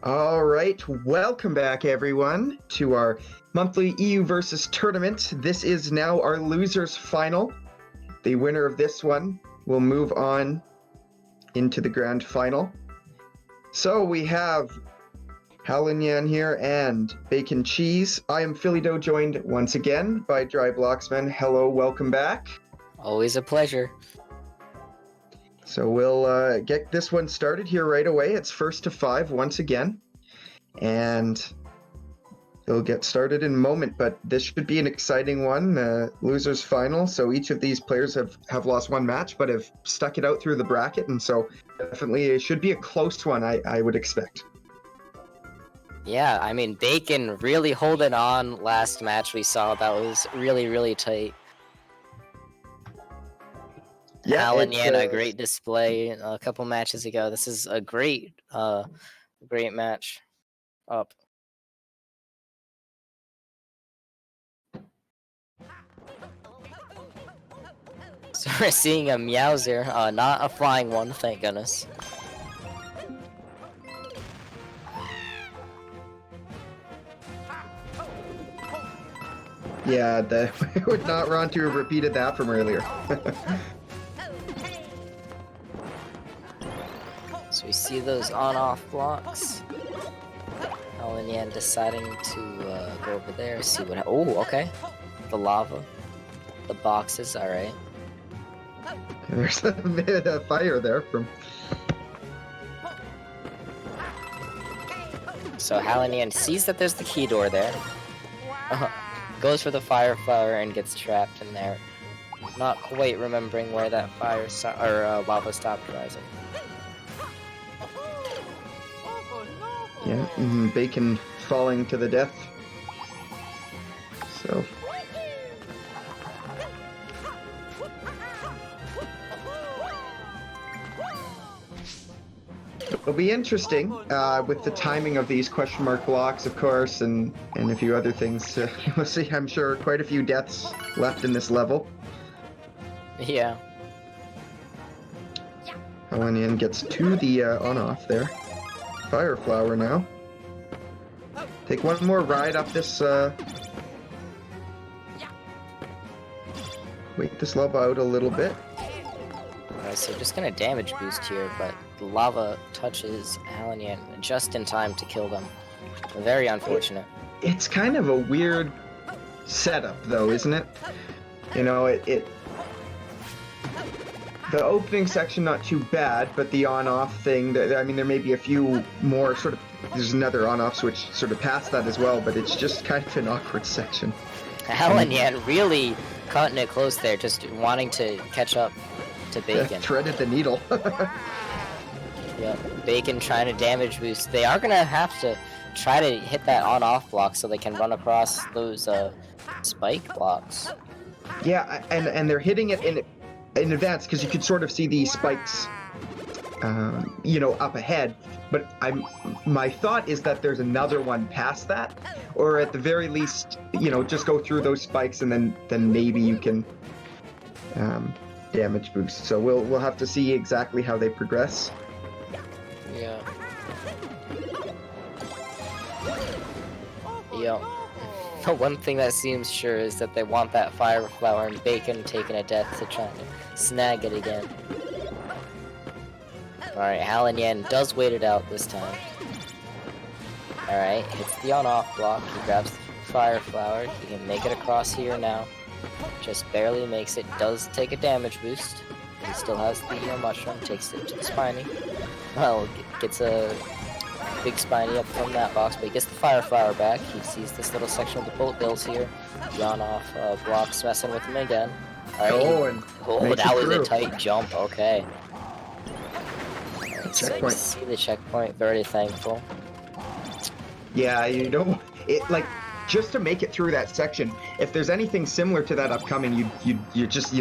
All right, welcome back everyone to our monthly EU versus tournament. This is now our losers final. The winner of this one will move on into the grand final. So we have Haliinyan here and Bacon Cheese. I am Philly Dough, joined once again by Dry Blocksman. Hello, welcome back. Always a pleasure. So we'll get this one started here right away. It's first to 5 once again, and it'll get started in a moment, but this should be an exciting one. Losers final, so each of these players have lost one match, but have stuck it out through the bracket, and so definitely it should be a close one, I would expect. Yeah, I mean, Bacon really holding on last match we saw. That was really, really tight. Yeah, Haliinyan, a great display a couple matches ago. This is a great match up. So we're seeing a Meowser, not a flying one, thank goodness. Yeah, would not want to have repeated that from earlier. So we see those on-off blocks. Haliinyan deciding to go over there, see what. Oh, okay. The lava, the boxes. All right. There's a bit of fire there from. So Haliinyan sees that there's the key door there. Goes for the fire flower and gets trapped in there. Not quite remembering where that lava stopped rising. Yeah, Bacon falling to the death. So. It'll be interesting with the timing of these question mark blocks, of course, and a few other things. We'll see, I'm sure, quite a few deaths left in this level. Yeah. Haliinyan gets to the on-off there. Fire flower now. Take one more ride up this. Wait this lava out a little bit. Alright, so just gonna damage boost here, but the lava touches Haliinyan just in time to kill them. Very unfortunate. It's kind of a weird setup, though, isn't it? You know, the opening section not too bad, but the on-off thing, I mean, there may be a few more sort of, there's another on-off switch sort of past that as well, but it's just kind of an awkward section. Haliinyan really cutting it close there, just wanting to catch up to Bacon. Threaded the needle. Yeah, Bacon trying to damage boost. They are gonna have to try to hit that on-off block so they can run across those spike blocks. Yeah, and they're hitting it in advance, because you could sort of see these spikes, you know, up ahead. But my thought is that there's another one past that, or at the very least, you know, just go through those spikes and then maybe you can damage boost. So we'll have to see exactly how they progress. Yeah. Yeah. The one thing that seems sure is that they want that fire flower, and Bacon taking a death to try to snag it again. Alright, Haliinyan does wait it out this time. Alright, hits the on-off block, he grabs the fire flower, he can make it across here now. Just barely makes it, does take a damage boost. He still has the mushroom, takes it to the spiny. Well, gets a big spiny up from that box, but he gets the fire flower back. He sees this little section of the bullet bills here. The on-off blocks messing with him again. Alright, that was a tight jump, okay. Checkpoint. So see the checkpoint, very thankful. Yeah, you don't. It like just to make it through that section. If there's anything similar to that upcoming, you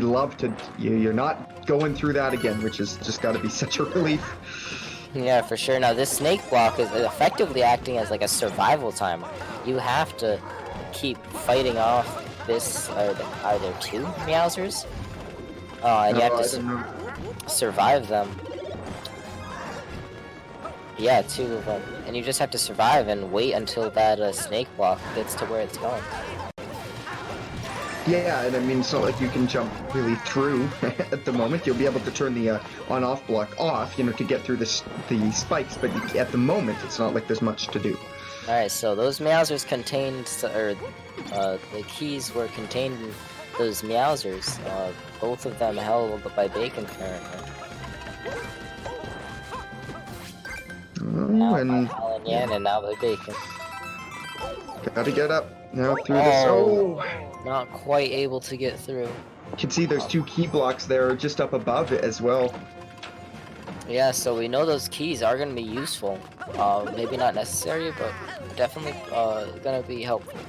love to. You're not going through that again, which is just got to be such a relief. Yeah, for sure. Now this snake block is effectively acting as like a survival timer. You have to keep fighting off this. Are there two Meowsers? And you have to survive them. Yeah, 2 of them. And you just have to survive and wait until that snake block gets to where it's going. Yeah, and I mean, it's not like you can jump really through at the moment. You'll be able to turn the on-off block off, you know, to get through the spikes, but at the moment, it's not like there's much to do. Alright, so those Meowsers contained, or the keys were contained in those Meowsers, both of them held by Bacon currently. Now And by Haliinyan and now by Bacon. gotta get up now through this. Oh! Not quite able to get through. You can see there's 2 key blocks there just up above it as well. Yeah, so we know those keys are going to be useful. Maybe not necessary, but definitely going to be helpful.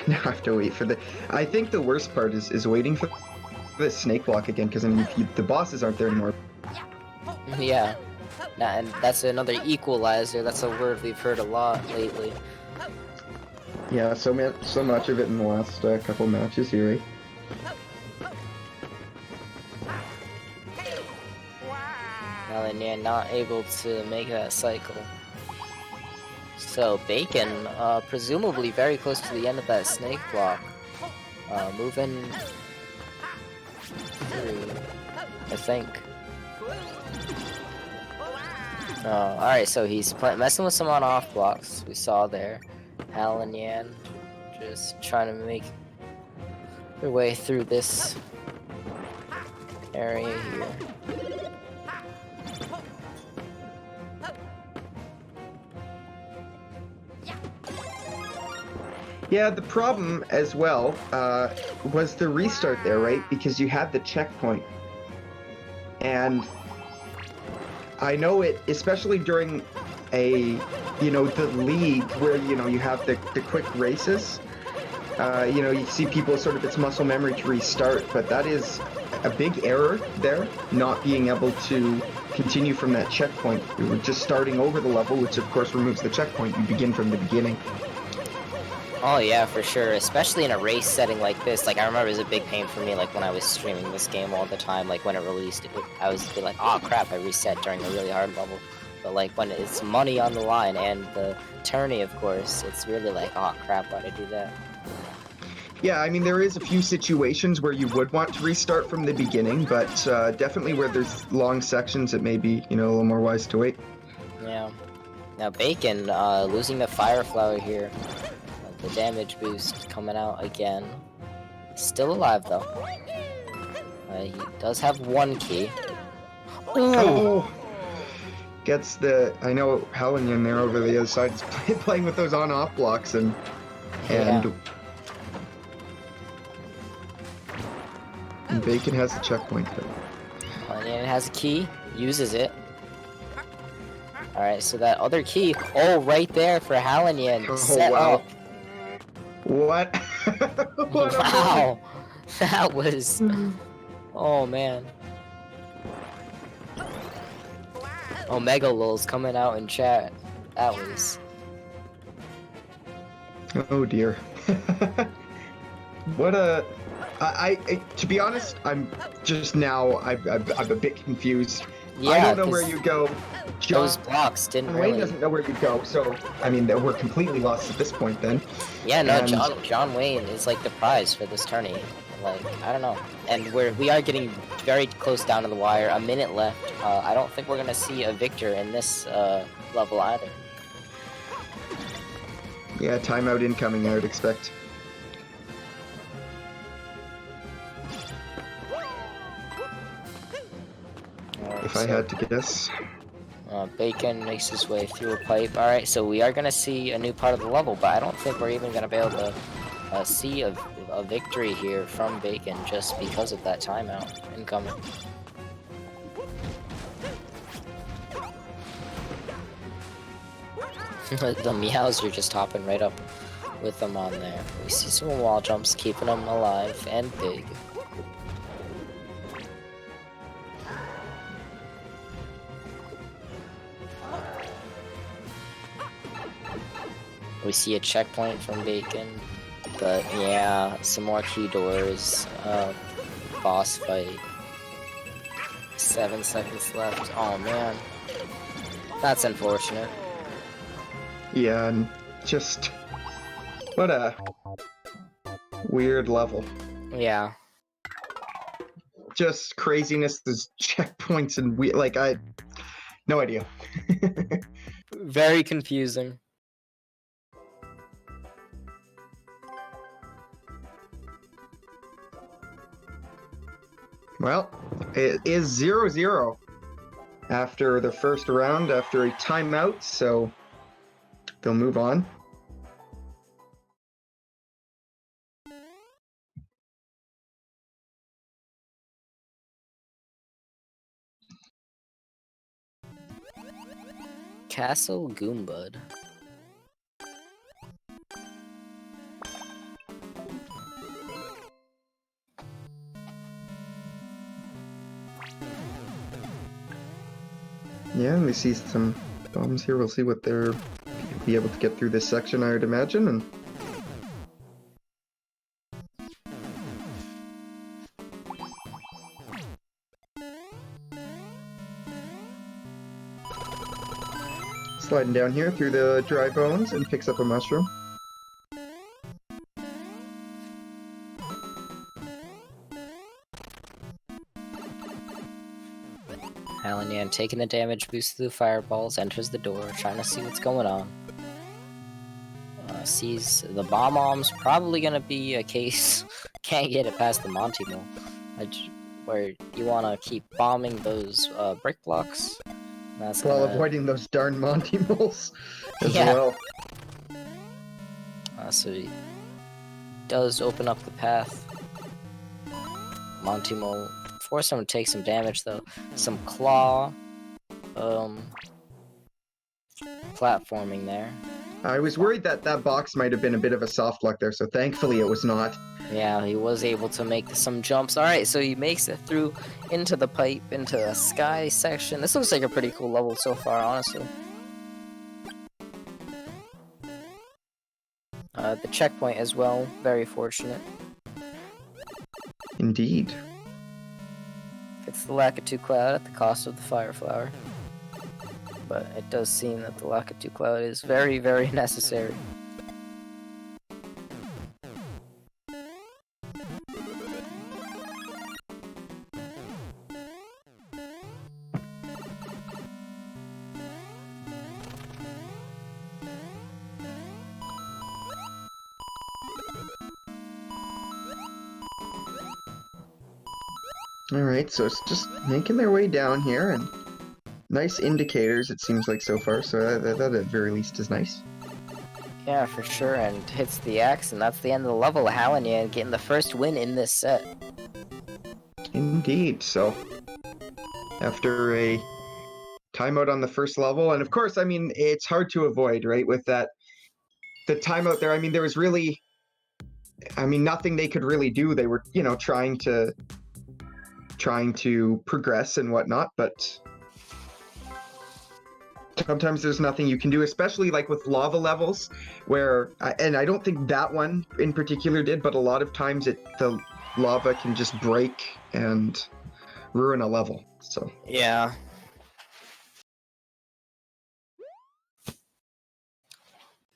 Now I have to wait for the... I think the worst part is waiting for the snake block again, because I mean, the bosses aren't there anymore. Yeah. And that's another equalizer. That's a word we've heard a lot lately. Yeah, so much of it in the last couple matches here, eh? Haliinyan not able to make that cycle. So Bacon, presumably very close to the end of that snake block. Moving through, I think. Alright, so he's messing with some on-off blocks we saw there. Haliinyan just trying to make their way through this area here. Yeah, the problem as well was the restart there, right? Because you had the checkpoint. And I know it, especially during the league where, you have the quick races. You see people sort of, it's muscle memory to restart, but that is a big error there, not being able to continue from that checkpoint. We were just starting over the level, which of course removes the checkpoint. You begin from the beginning. Oh yeah, for sure, especially in a race setting like this. Like, I remember it was a big pain for me, like, when I was streaming this game all the time, like, when it released, I was like, oh crap, I reset during a really hard level. But, like, when it's money on the line, and the tourney, of course, it's really like, oh crap, why'd I do that? Yeah, I mean, there is a few situations where you would want to restart from the beginning, but definitely where there's long sections, it may be, a little more wise to wait. Yeah. Now, Bacon, losing the Fire Flower here. The damage boost coming out again. Still alive though. He does have 1 key. Oh! Gets the... I know Haliinyan there over the other side is playing with those on-off blocks and Bacon has the checkpoint. Haliinyan has a key. Uses it. Alright, so that other key. Oh, right there for Haliinyan. Oh, set wow. up. What? What Wow! That was... Oh, man. Omega Lul's coming out in chat. That was... Oh, dear. What a... I to be honest, I'm just now, I'm a bit confused. Yeah, I don't know where you go. Those blocks didn't Wayne really... doesn't know where you go, so, I mean, we're completely lost at this point then. Yeah, no, And- John Wayne is like the prize for this tourney. Like, I don't know. And we are getting very close down to the wire, a minute left. I don't think we're gonna see a victor in this level either. Yeah, timeout incoming, I would expect. If I had to guess. Bacon makes his way through a pipe. Alright, so we are going to see a new part of the level, but I don't think we're even going to be able to see a victory here from Bacon just because of that timeout incoming. The meows are just hopping right up with them on there. We see some wall jumps keeping them alive and big. We see a checkpoint from Bacon, but yeah, some more key doors, boss fight. 7 seconds left. Oh man. That's unfortunate. Yeah, and just what a weird level. Yeah. Just craziness. There's checkpoints and no idea. Very confusing. Well, it is 0-0 after the first round, after a timeout, so they'll move on. Castle Goombud. Yeah, we see some bombs here. We'll see what they're be able to get through this section, I would imagine. And sliding down here through the dry bones and picks up a mushroom. Haliinyan taking the damage boost through the fireballs, enters the door, trying to see what's going on. Sees the bomb-bomb's probably gonna be a case, can't get it past the Monty Mole, where you want to keep bombing those brick blocks. That's While gonna... avoiding those darn Monty Moles as Yeah. well. So he does open up the path. Monty Mole force him to take some damage though. Some claw platforming there. I was worried that that box might have been a bit of a soft luck there, so thankfully it was not. Yeah, he was able to make some jumps. Alright, so he makes it through into the pipe, into the sky section. This looks like a pretty cool level so far, honestly. The checkpoint as well, very fortunate. Indeed. It's the Lakitu Cloud at the cost of the Fire Flower. But it does seem that the Lakitu Cloud is very, very necessary. Alright, so it's just making their way down here, and nice indicators it seems like so far, so that at the very least is nice. Yeah, for sure, and hits the axe, and that's the end of the level. Haliinyan getting the first win in this set. Indeed, so after a timeout on the first level, and of course, I mean, it's hard to avoid, right, with that, the timeout there, I mean, there was really, I mean, nothing they could really do. They were, you know, trying to progress and whatnot, but sometimes there's nothing you can do, especially like with lava levels where, and I don't think that one in particular did, but a lot of times the lava can just break and ruin a level, so. Yeah.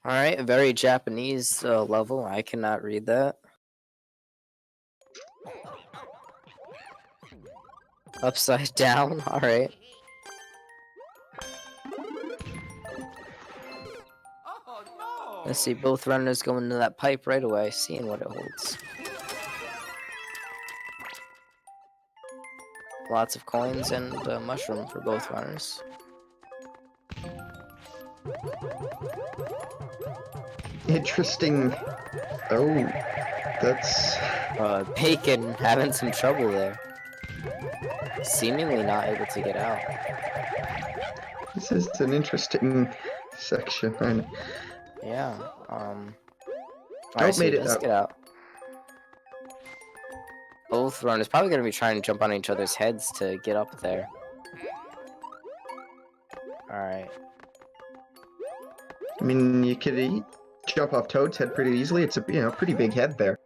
Alright, a very Japanese level. I cannot read that. Upside down, alright. Let's see, both runners go into that pipe right away, seeing what it holds. Lots of coins and a mushroom for both runners. Interesting. Oh, that's... Bacon having some trouble there. Seemingly not able to get out. This is an interesting section. Yeah, Alright, so made it out. Get out. Both runners probably gonna be trying to jump on each other's heads to get up there. Alright. I mean, you could jump off Toad's head pretty easily. It's a, you know, pretty big head there.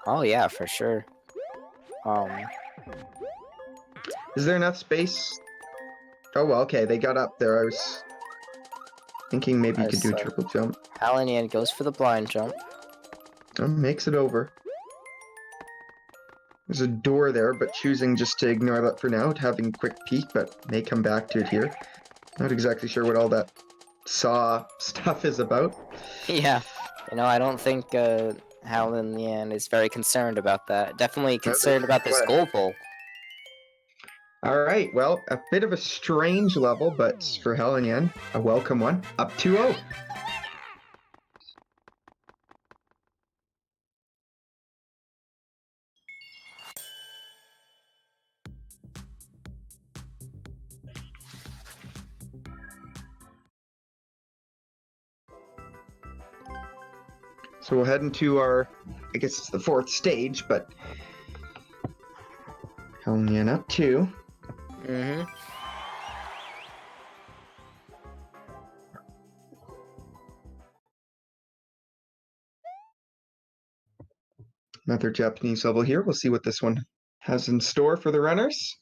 Oh yeah, for sure. Is there enough space? Oh, well, okay, they got up there. I was thinking maybe you could do a triple jump. Haliinyan goes for the blind jump. Oh, makes it over. There's a door there, but choosing just to ignore that for now, having a quick peek, but may come back to it here. Not exactly sure what all that saw stuff is about. Yeah, you know, I don't think Haliinyan is very concerned about that. Definitely concerned about this goal pole. All right, well, a bit of a strange level, but for Haliinyan, a welcome one. Up 2-0. So we'll head into our, I guess it's the fourth stage, but Haliinyan up 2. Mm-hmm. Another Japanese level here. We'll see what this one has in store for the runners.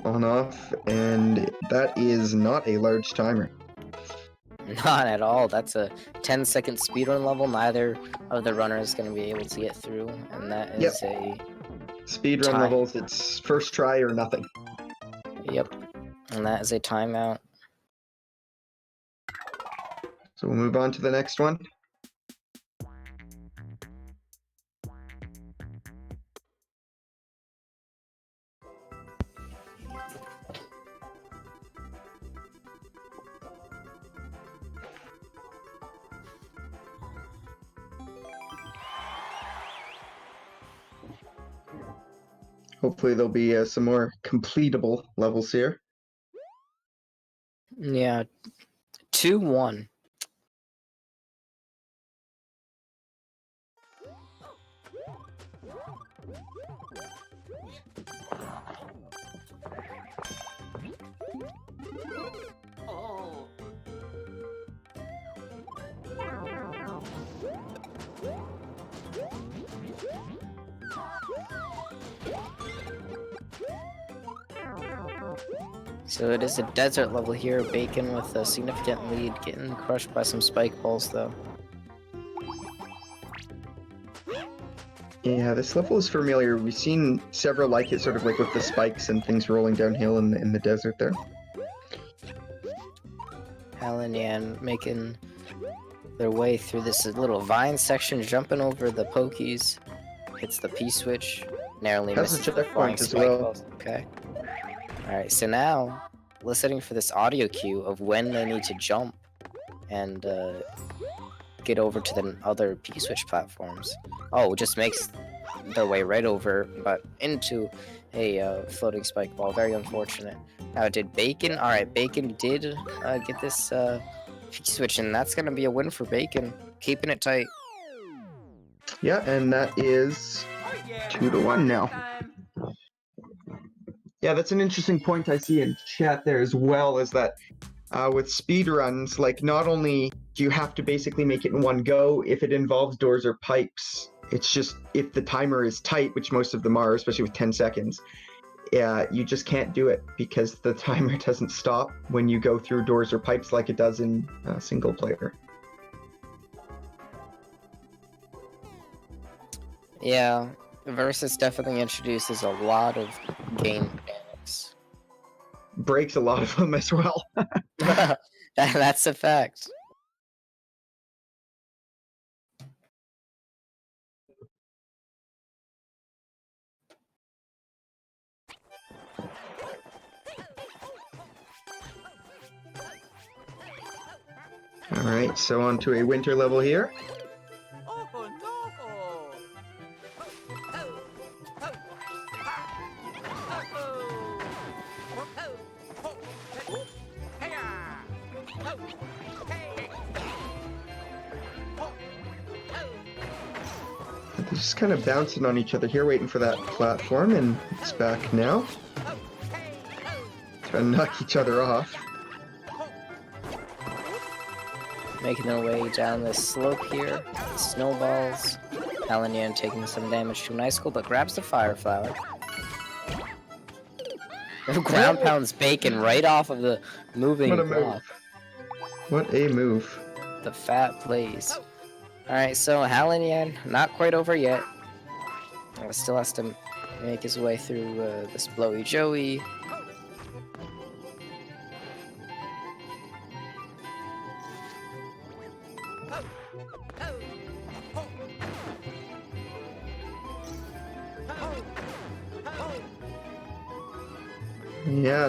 On off, and that is not a large timer. Not at all. That's a 10-second speedrun level. Neither of the runners is going to be able to get through, and that is a speedrun levels. It's first try or nothing. Yep, and that is a timeout. So we'll move on to the next one. Hopefully there'll be some more completable levels here. Yeah, 2-1. So it is a desert level here. Bacon with a significant lead, getting crushed by some spike balls though. Yeah, this level is familiar. We've seen several like it, sort of like with the spikes and things rolling downhill in the desert there. Haliinyan making their way through this little vine section, jumping over the pokies, hits the P-switch, narrowly misses the flying spike balls. Okay. Alright, so now, listening for this audio cue of when they need to jump and get over to the other P-switch platforms. Oh, just makes their way right over, but into a floating spike ball. Very unfortunate. Now, did Bacon? Alright, Bacon did get this P-switch, and that's going to be a win for Bacon. Keeping it tight. Yeah, and that is 2-1 now. Yeah, that's an interesting point I see in chat there as well, is that with speedruns, like, not only do you have to basically make it in one go, if it involves doors or pipes, it's just, if the timer is tight, which most of them are, especially with 10 seconds, you just can't do it because the timer doesn't stop when you go through doors or pipes like it does in single player. Yeah, Versus definitely introduces a lot of game mechanics. Breaks a lot of them as well. That's a fact. Alright, so on to a winter level here. They're just kind of bouncing on each other here, waiting for that platform, and it's back now. Trying to knock each other off. Making their way down this slope here. Snowballs. Haliinyan taking some damage to an icicle, but grabs the fire flower. Ground pounds bacon right off of the moving What a block. move. What a move. The fat plays. Alright, so Haliinyan, not quite over yet. Still has to make his way through this blowy Joey. Yeah,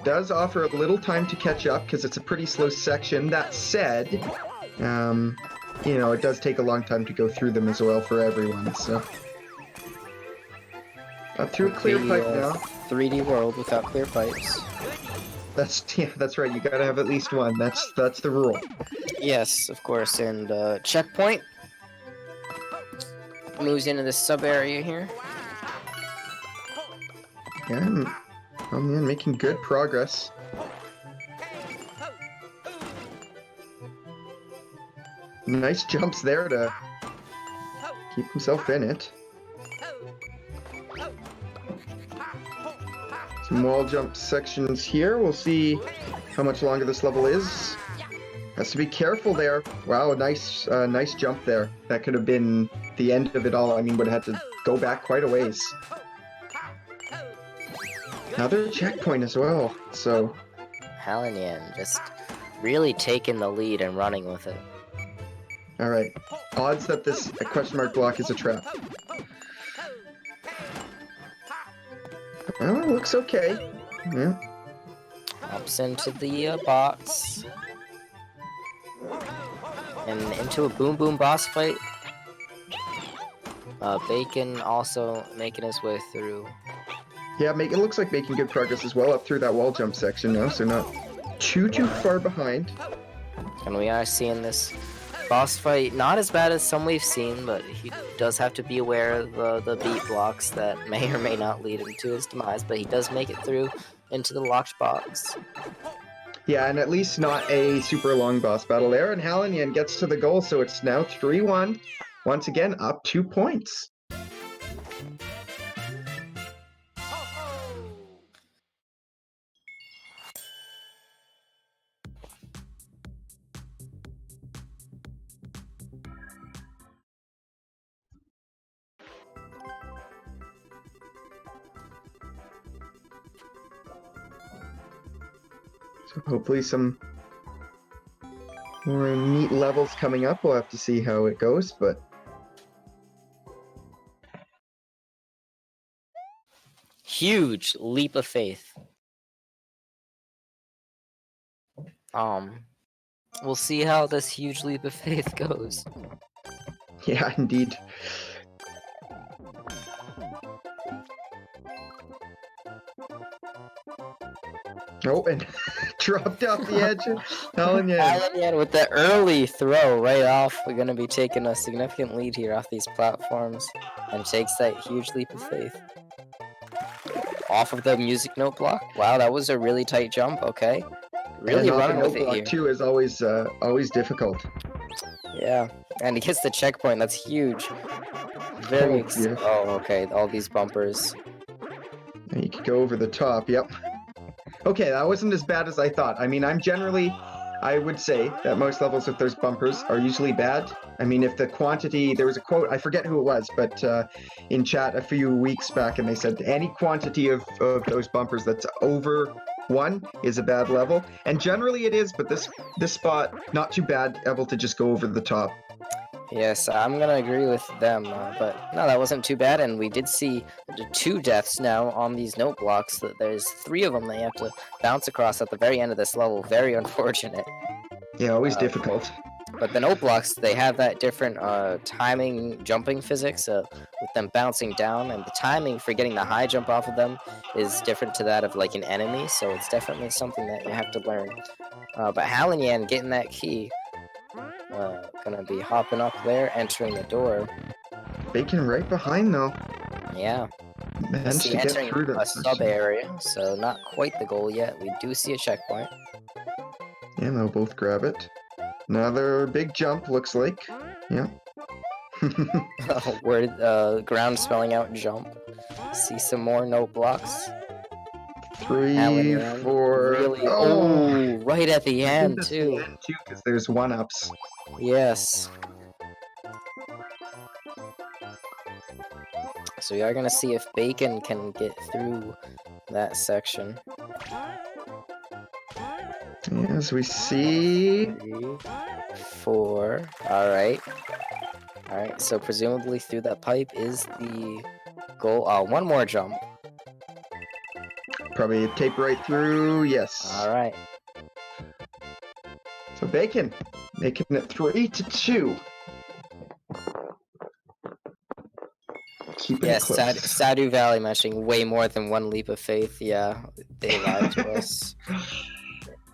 does offer a little time to catch up because it's a pretty slow section. That said, you know, it does take a long time to go through them as well for everyone. So, through a clear pipe now. 3D world without clear pipes. That's right. You gotta have at least one. That's the rule. Yes, of course. And checkpoint moves into the sub area here. Yeah, oh man, making good progress. Nice jumps there to keep himself in it. Some wall jump sections here. We'll see how much longer this level is. Has to be careful there. Wow, nice jump there. That could have been the end of it all. I mean, would have had to go back quite a ways. Another checkpoint as well, so... Haliinyan just really taking the lead and running with it. Alright, odds that this question mark block is a trap. Well, it looks okay. Yeah. Hops into the box. And into a boom boom boss fight. Bacon also making his way through. Yeah, it looks like making good progress as well up through that wall jump section now, so not too far behind. And we are seeing this boss fight, not as bad as some we've seen, but he does have to be aware of the beat blocks that may or may not lead him to his demise, but he does make it through into the locked box. Yeah, and at least not a super long boss battle there, and Haliinyan gets to the goal, so it's now 3-1. Once again, up 2 points. So hopefully some more neat levels coming up. We'll have to see how it goes, but... Huge leap of faith. We'll see how this huge leap of faith goes. Yeah, indeed. Oh, and dropped off the edge. Haliinyan with the early throw right off. We're going to be taking a significant lead here off these platforms. And takes that huge leap of faith. Off of the music note block. Wow, that was a really tight jump. Okay. Really running with it here. Too is always difficult. Yeah, and he gets the checkpoint. That's huge. Very. Oh, okay. All these bumpers. And you could go over the top. Yep. Okay, that wasn't as bad as I thought. I mean, I would say that most levels with those bumpers are usually bad. I mean, if the quantity, there was a quote, I forget who it was, but in chat a few weeks back, and they said any quantity of those bumpers that's over 1 is a bad level. And generally it is, but this spot, not too bad, able to just go over the top. Yes, I'm gonna agree with them, but no, that wasn't too bad, and we did see 2 deaths now on these note blocks. There's 3 of them that you have to bounce across at the very end of this level. Very unfortunate. Yeah, always difficult. But the note blocks, they have that different timing jumping physics with them bouncing down, and the timing for getting the high jump off of them is different to that of like an enemy, so it's definitely something that you have to learn. But Haliinyan getting that key. Gonna be hopping up there, entering the door. Bacon right behind though. Yeah. Managed to get through a sub area, so not quite the goal yet. We do see a checkpoint. Yeah, they'll both grab it. Another big jump, looks like. Yeah. Word, ground spelling out jump. See some more note blocks. 3, Haliinyan 4. really. Oh, Oh, right at the I think end that's too. the end too, because there's 1-ups. Yes. So we are gonna see if Bacon can get through that section. As we see. 3, 4. All right. All right. So presumably through that pipe is the goal. One more jump. Probably tape right through. Yes. All right. So Bacon making it 3-2. Keeping it Yes, close. Stardew Valley mentioning way more than one leap of faith. Yeah, they lied to us.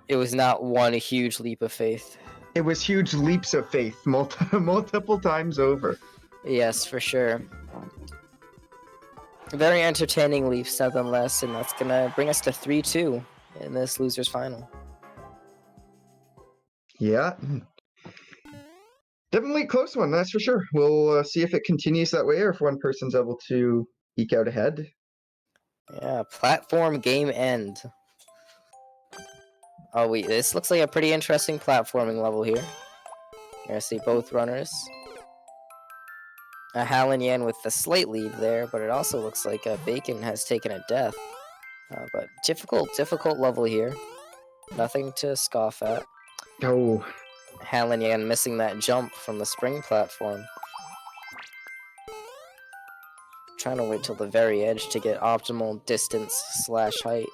It was not one huge leap of faith. It was huge leaps of faith, multiple times over. Yes, for sure. Very entertaining leaps, nonetheless, and that's gonna bring us to 3-2 in this losers final. Yeah. Definitely a close one, that's for sure. We'll see if it continues that way or if one person's able to eke out ahead. Yeah, platform game end. Oh wait, this looks like a pretty interesting platforming level here. You're gonna see both runners. A Haliinyan with the slight lead there, but it also looks like Bacon has taken a death. But difficult level here. Nothing to scoff at. Oh, Haliinyan missing that jump from the spring platform. Trying to wait till the very edge to get optimal distance / height.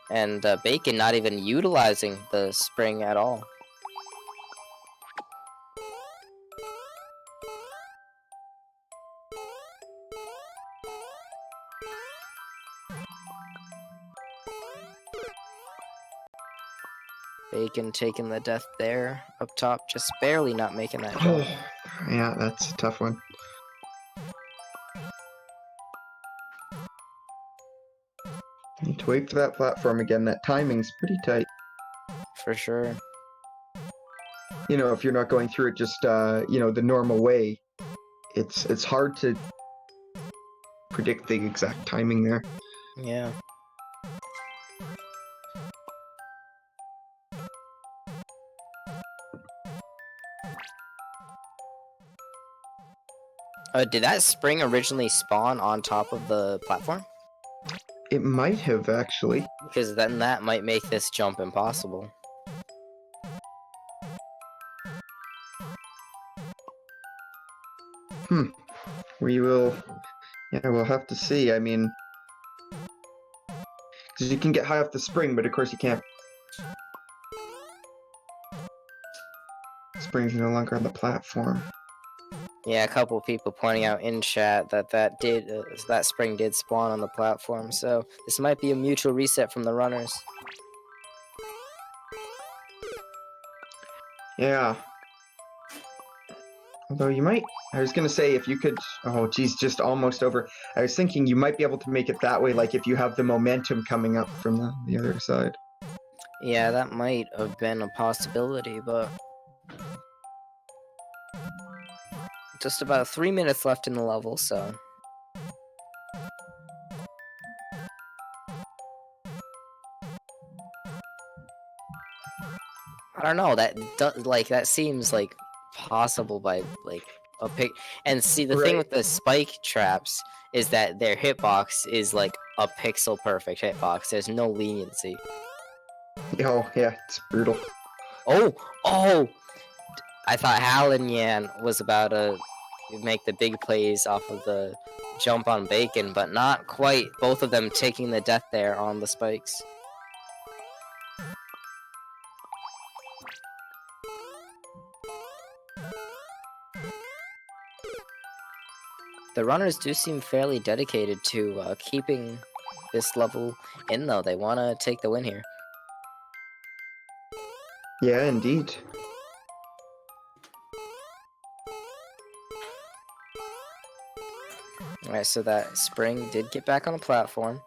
And Bacon not even utilizing the spring at all. Bacon taking the death there. Up top, just barely not making that jump. Yeah, that's a tough one. Need to wait for that platform again. That timing's pretty tight. For sure. You know, if you're not going through it just, the normal way, it's hard to predict the exact timing there. Yeah. Did that spring originally spawn on top of the platform? It might have, actually. Because then that might make this jump impossible. We'll have to see. I mean, because you can get high off the spring, but of course you can't. Spring's no longer on the platform. Yeah, a couple people pointing out in chat that that spring did spawn on the platform, so this might be a mutual reset from the runners. Yeah. Although you might, I was gonna say if you could, oh geez, just almost over. I was thinking you might be able to make it that way, like if you have the momentum coming up from the other side. Yeah, that might have been a possibility, but just about 3 minutes left in the level, so. I don't know, that seems like possible by like a pick. And see, the thing with the spike traps is that their hitbox is like a pixel perfect hitbox. There's no leniency. Oh yeah, it's brutal. Oh! I thought Haliinyan was about to make the big plays off of the jump on Bacon, but not quite. Both of them taking the death there on the spikes. The runners do seem fairly dedicated to keeping this level in, though. They want to take the win here. Yeah, indeed. Alright, so that spring did get back on the platform.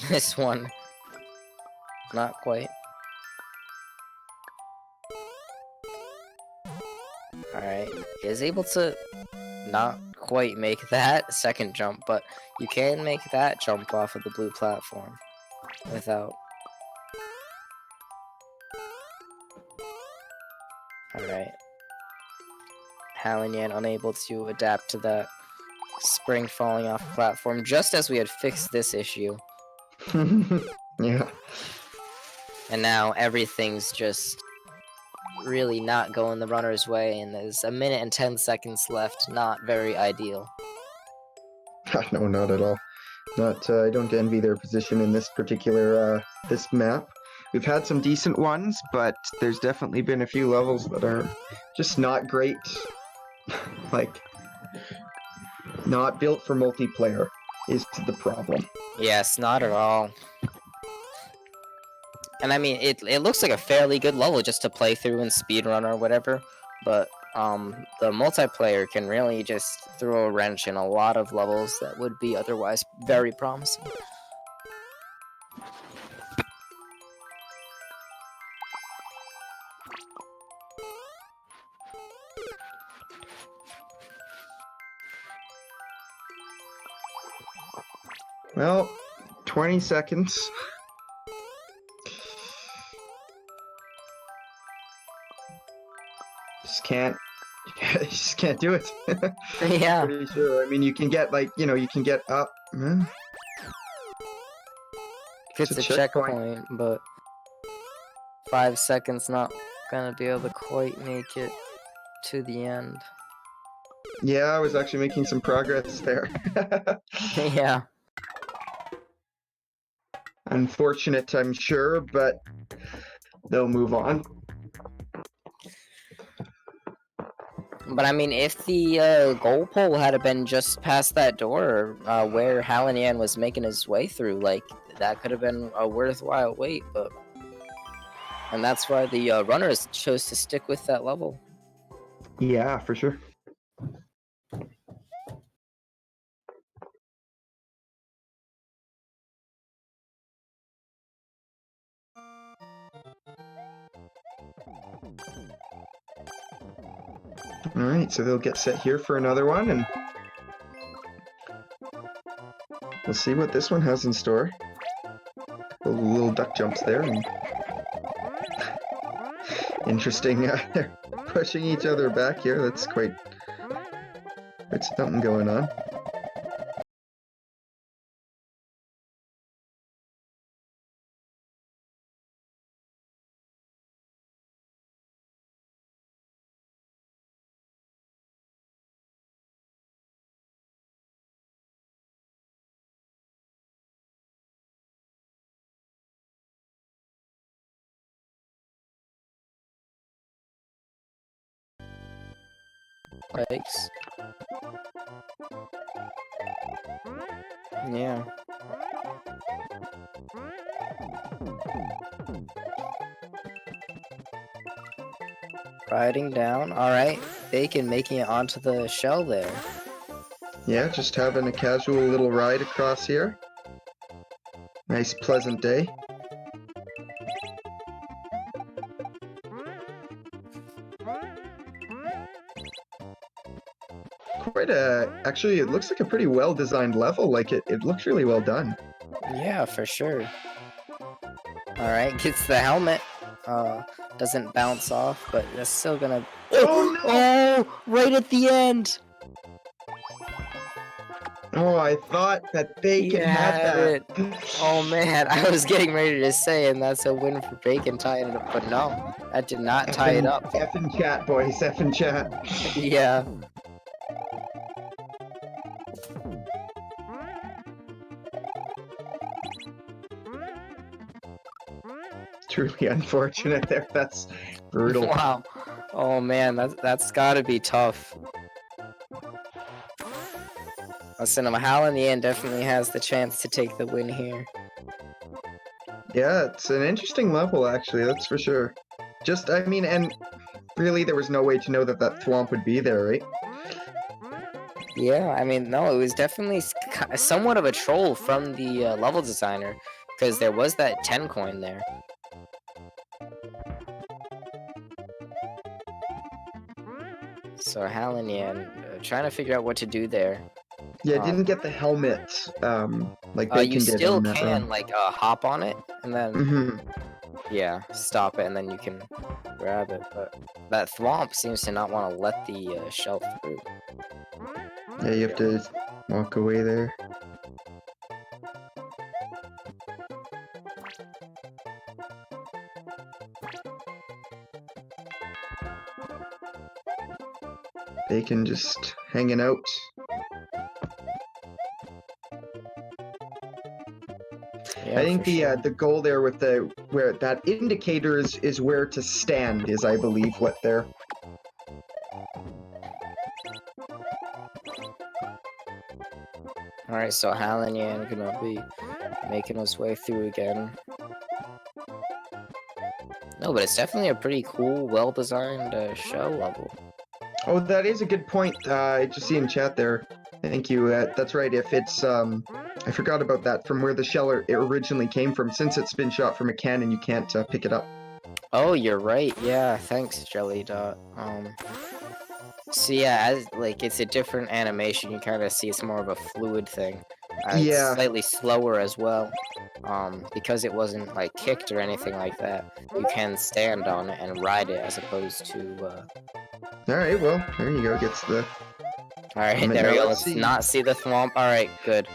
This one, not quite. Alright, is able to not quite make that second jump, but you can make that jump off of the blue platform without. Alright. Haliinyan unable to adapt to that spring falling off platform just as we had fixed this issue. Yeah. And now everything's just really not going the runner's way, and there's 1 minute and 10 seconds left. Not very ideal. No, not at all. Not. I don't envy their position in this particular this map. We've had some decent ones, but there's definitely been a few levels that are just not great. Like, not built for multiplayer is the problem. Yes, not at all. And I mean, it looks like a fairly good level just to play through in speedrun or whatever, but the multiplayer can really just throw a wrench in a lot of levels that would be otherwise very promising. Well, 20 seconds. Just can't do it. Yeah. Pretty sure. I mean, you can get like, you can get up. It's a checkpoint, but 5 seconds not gonna be able to quite make it to the end. Yeah, I was actually making some progress there. Yeah. Unfortunate, I'm sure, but they'll move on. But I mean, if the goal pole had been just past that door where Haliinyan was making his way through, like, that could have been a worthwhile wait, but... And that's why the runners chose to stick with that level. Yeah, for sure. Alright, so they'll get set here for another one, and we'll see what this one has in store. Little duck jumps there, and interesting. They're pushing each other back here. That's quite something going on. Yikes. Yeah. Riding down. Alright. Bacon making it onto the shell there. Yeah, just having a casual little ride across here. Nice, pleasant day. Actually, it looks like a pretty well-designed level. Like, it looks really well done. Yeah, for sure. Alright, gets the helmet. Doesn't bounce off, but that's still gonna... Oh, no! Oh! Right at the end! Oh, I thought that Bacon had it. that. Oh man, I was getting ready to say, and that's a win for Bacon tying it up, but no, that did not tie it up. Effing chat, boys, effing chat. Yeah. Truly unfortunate there. That's brutal. Wow. Oh man, that's gotta be tough. Listen, Haliinyan definitely has the chance to take the win here. Yeah, it's an interesting level, actually, that's for sure. Just, I mean, and really there was no way to know that thwomp would be there, right? Yeah, I mean, no, it was definitely somewhat of a troll from the level designer, because there was that 10 coin there. So Haliinyan, trying to figure out what to do there. Yeah, didn't get the helmet like Bacon You did still on that can run. like hop on it and then Mm-hmm. yeah, stop it and then you can grab it. But that thwomp seems to not want to let the shelf through. Yeah, you have to walk away there. Bacon just hanging out. Yeah, I think for sure. the goal there with where that indicator is where to stand is, I believe, what they're. Alright, so Haliinyan gonna be making his way through again. No, but it's definitely a pretty cool, well-designed show level. Oh, that is a good point. I just see in chat there. Thank you. That's right. If it's I forgot about that. From where the shell originally came from, since it's been shot from a cannon, you can't pick it up. Oh, you're right. Yeah, thanks, Jelly Dot. So yeah, as like it's a different animation. You kind of see it's more of a fluid thing. It's Yeah. slightly slower as well. Because it wasn't like kicked or anything like that. You can stand on it and ride it as opposed to. All right. Well, there you go. Gets the. All right, Now there we go. let's Let's see. not see the thwomp. All right, good.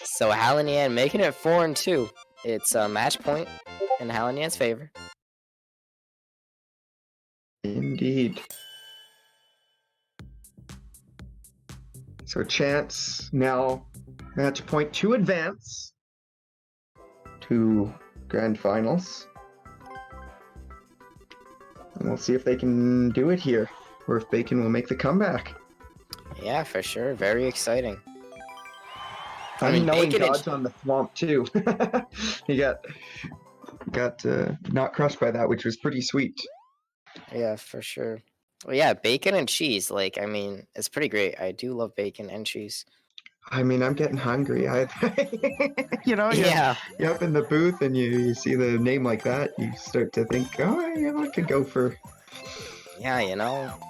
So Haliinyan making it 4-2. It's a match point in Haliinyan's favor. Indeed. So chance now match point to advance to grand finals. And we'll see if they can do it here, or if Bacon will make the comeback. Yeah, for sure. Very exciting. I mean, Unknowing Bacon dodge on the thwomp too. He got not crushed by that, which was pretty sweet. Yeah, for sure. Well, yeah, bacon and cheese. Like, I mean, it's pretty great. I do love bacon and cheese. I mean, I'm getting hungry. You're Yeah. up in the booth and you see the name like that, you start to think, oh, I could go for. Yeah,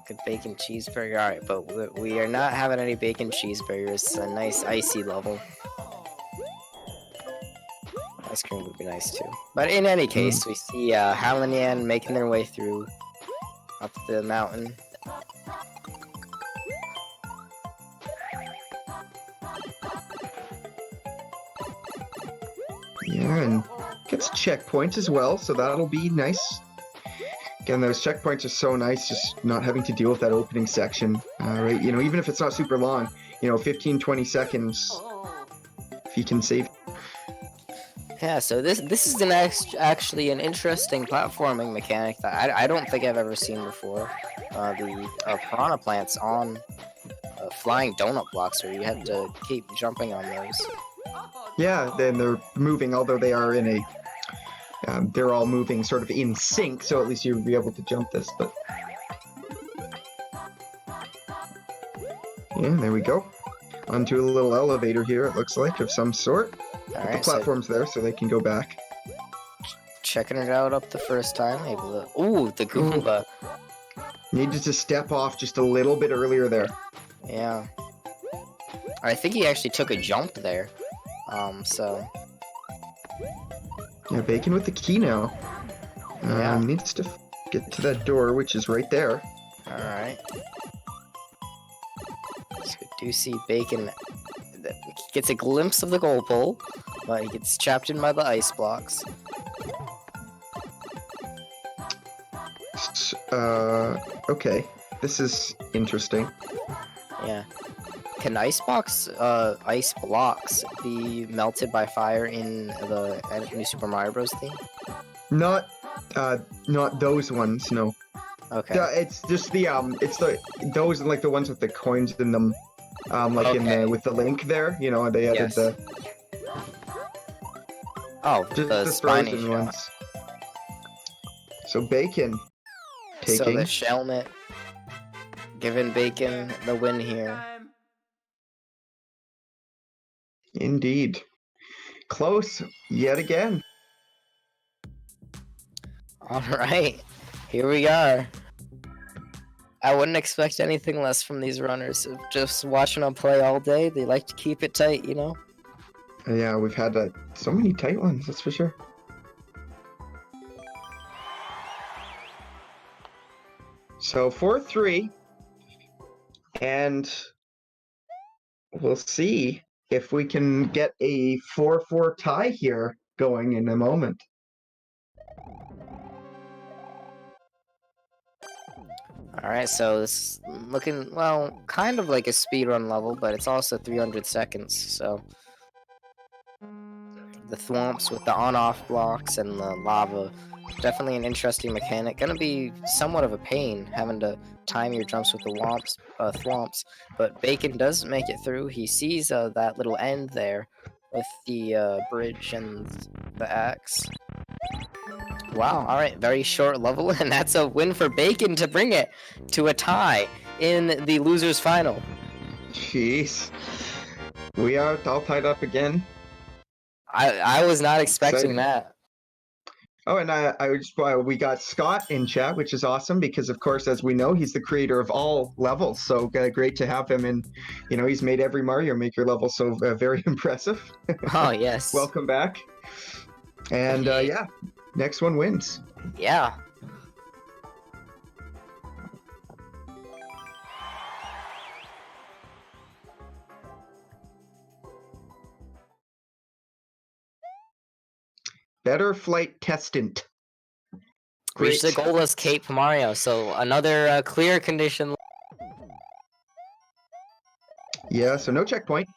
good bacon cheeseburger. All right, but we are not having any bacon cheeseburgers. It's a nice icy level. Ice cream would be nice too. But in any case, we see Haliinyan making their way through up the mountain. Yeah, and gets checkpoints as well, so that'll be nice. Again, those checkpoints are so nice, just not having to deal with that opening section, right? Even if it's not super long, 15, 20 seconds, if you can save. Yeah, so this is actually an interesting platforming mechanic that I don't think I've ever seen before. The piranha plants on flying donut blocks, where you have to keep jumping on those. Yeah, then they're moving, although they are in a. They're all moving sort of in sync, so at least you'll be able to jump this. But yeah, there we go. Onto a little elevator here. It looks like of some sort. All The right, platform's there, so they can go back. Checking it out up the first time. Able to. Ooh, the Goomba. Needed to step off just a little bit earlier there. Yeah. I think he actually took a jump there. So. Yeah, Bacon with the key now. Yeah. Needs to get to that door, which is right there. Alright. So we do see Bacon. He gets a glimpse of the goal pole, but he gets trapped in by the ice blocks. Okay. This is interesting. Yeah. Can ice blocks be melted by fire in the New Super Mario Bros. Theme? Not those ones, no. Okay. It's just those like the ones with the coins in them, with the link there. They added the the spiny frozen shot. ones. So Bacon taking. So the Shelmet giving Bacon the win here. Indeed. Close yet again. Alright, here we are. I wouldn't expect anything less from these runners. Just watching them play all day, they like to keep it tight, you know? Yeah, we've had so many tight ones, that's for sure. So 4-3, and we'll see if we can get a 4-4 tie here going in a moment. Alright, so it's looking, well, kind of like a speedrun level, but it's also 300 seconds, so... The thwomps with the on-off blocks and the lava, definitely an interesting mechanic. Gonna be somewhat of a pain, having to time your jumps with the thwomps, but Bacon does make it through. He sees that little end there with the bridge and the axe. Wow, alright, very short level, and that's a win for Bacon to bring it to a tie in the loser's final. Jeez. We are all tied up again. I was not expecting that. Oh, and we got Scott in chat, which is awesome because, of course, as we know, he's the creator of all levels. So great to have him, and he's made every Mario Maker level, so very impressive. Oh yes. Welcome back. And yeah, next one wins. Yeah. Better Flight Testant. Reach the goalless Cape Mario, so another clear condition. Yeah, so no checkpoint.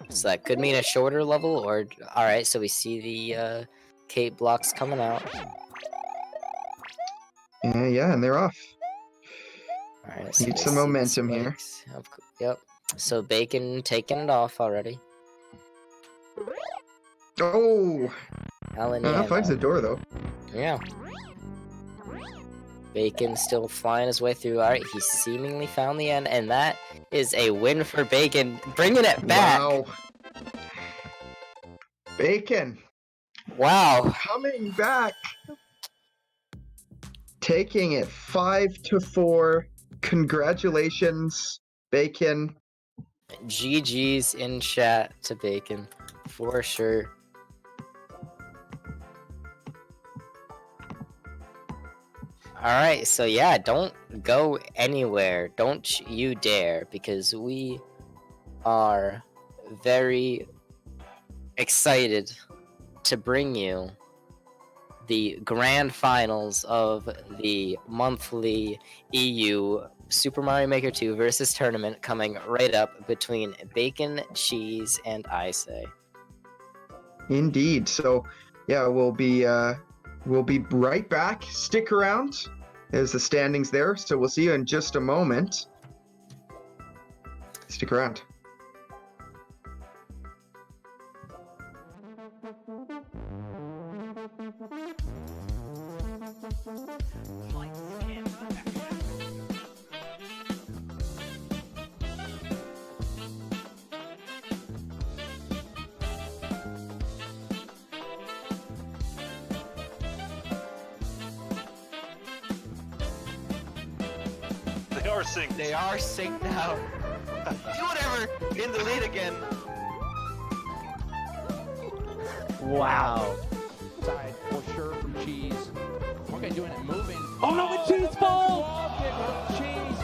So that could mean a shorter level, or alright, so we see the Cape blocks coming out. Yeah, and they're off. Alright, so need some momentum here. Yep. So Bacon taking it off already. Oh! Haliinyan, finds the door, though. Yeah. Bacon still flying his way through. Alright, he seemingly found the end, and that is a win for Bacon, bringing it back. Wow. Bacon. Wow. Coming back. Taking it 5-4. Congratulations, Bacon. GG's in chat to Bacon, for sure. Alright, so yeah, don't go anywhere. Don't you dare, because we are very excited to bring you the grand finals of the monthly EU Super Mario Maker 2 versus tournament, coming right up between Bacon, Cheese, and Isay. Indeed. So yeah, we'll be right back. Stick around. There's the standings there, so we'll see you in just a moment. Stick around. They are synced. They are synced now. Do whatever! In the lead again. Wow. Side for sure from Cheese. Okay, doing it, moving. Oh no, the Cheese falls! Cheese